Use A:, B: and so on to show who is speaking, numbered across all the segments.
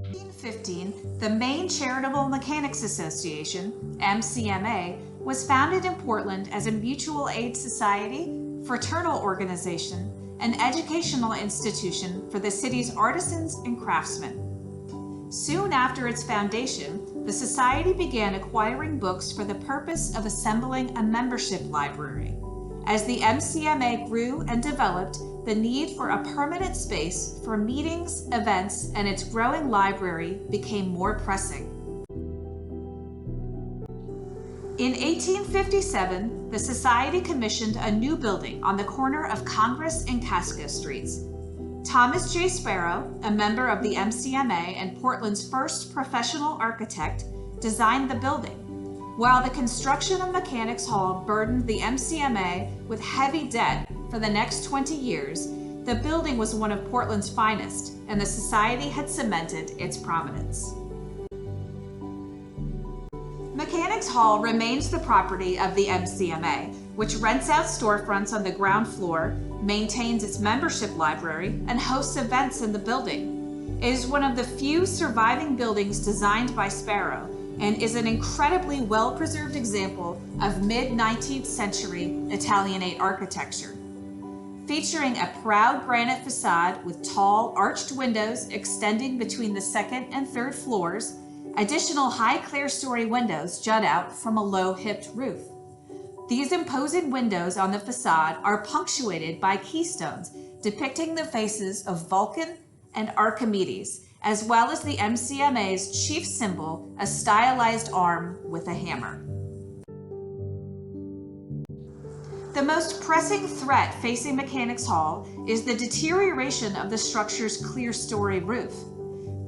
A: In 1915, the Maine Charitable Mechanics Association, MCMA, was founded in Portland as a mutual aid society, fraternal organization, and educational institution for the city's artisans and craftsmen. Soon after its foundation, the society began acquiring books for the purpose of assembling a membership library. As the MCMA grew and developed, the need for a permanent space for meetings, events, and its growing library became more pressing. In 1857, the Society commissioned a new building on the corner of Congress and Casco Streets. Thomas J. Sparrow, a member of the MCMA and Portland's first professional architect, designed the building. While the construction of Mechanics Hall burdened the MCMA with heavy debt for the next 20 years, the building was one of Portland's finest, and the Society had cemented its prominence. Mechanics Hall remains the property of the MCMA, which rents out storefronts on the ground floor, maintains its membership library, and hosts events in the building. It is one of the few surviving buildings designed by Sparrow and is an incredibly well-preserved example of mid-19th century Italianate architecture. Featuring a proud granite facade with tall, arched windows extending between the second and third floors, additional high clerestory windows jut out from a low-hipped roof. These imposing windows on the facade are punctuated by keystones depicting the faces of Vulcan and Archimedes, as well as the MCMA's chief symbol, a stylized arm with a hammer. The most pressing threat facing Mechanics Hall is the deterioration of the structure's clerestory roof.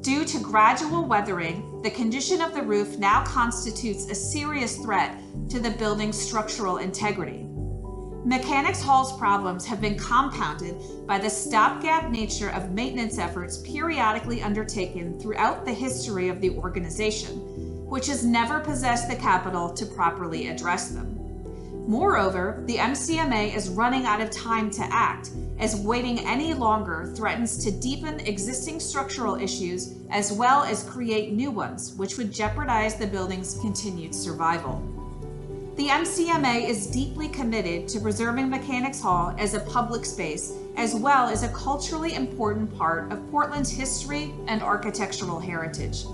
A: Due to gradual weathering, the condition of the roof now constitutes a serious threat to the building's structural integrity. Mechanics Hall's problems have been compounded by the stopgap nature of maintenance efforts periodically undertaken throughout the history of the organization, which has never possessed the capital to properly address them. Moreover, the MCMA is running out of time to act, as waiting any longer threatens to deepen existing structural issues as well as create new ones, which would jeopardize the building's continued survival. The MCMA is deeply committed to preserving Mechanics Hall as a public space, as well as a culturally important part of Portland's history and architectural heritage.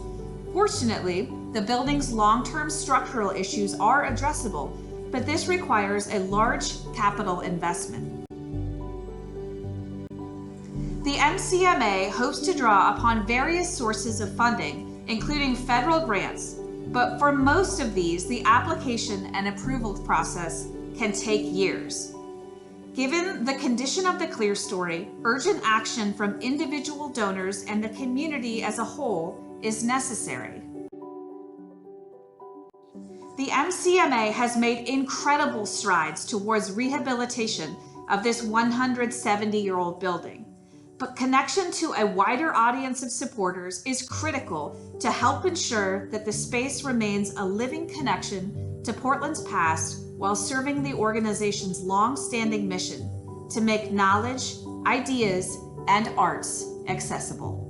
A: Fortunately, the building's long-term structural issues are addressable, but this requires a large capital investment. The MCMA hopes to draw upon various sources of funding, including federal grants, but for most of these, the application and approval process can take years. Given the condition of the clerestory, urgent action from individual donors and the community as a whole is necessary. The MCMA has made incredible strides towards rehabilitation of this 170-year-old building, but connection to a wider audience of supporters is critical to help ensure that the space remains a living connection to Portland's past while serving the organization's long-standing mission to make knowledge, ideas, and arts accessible.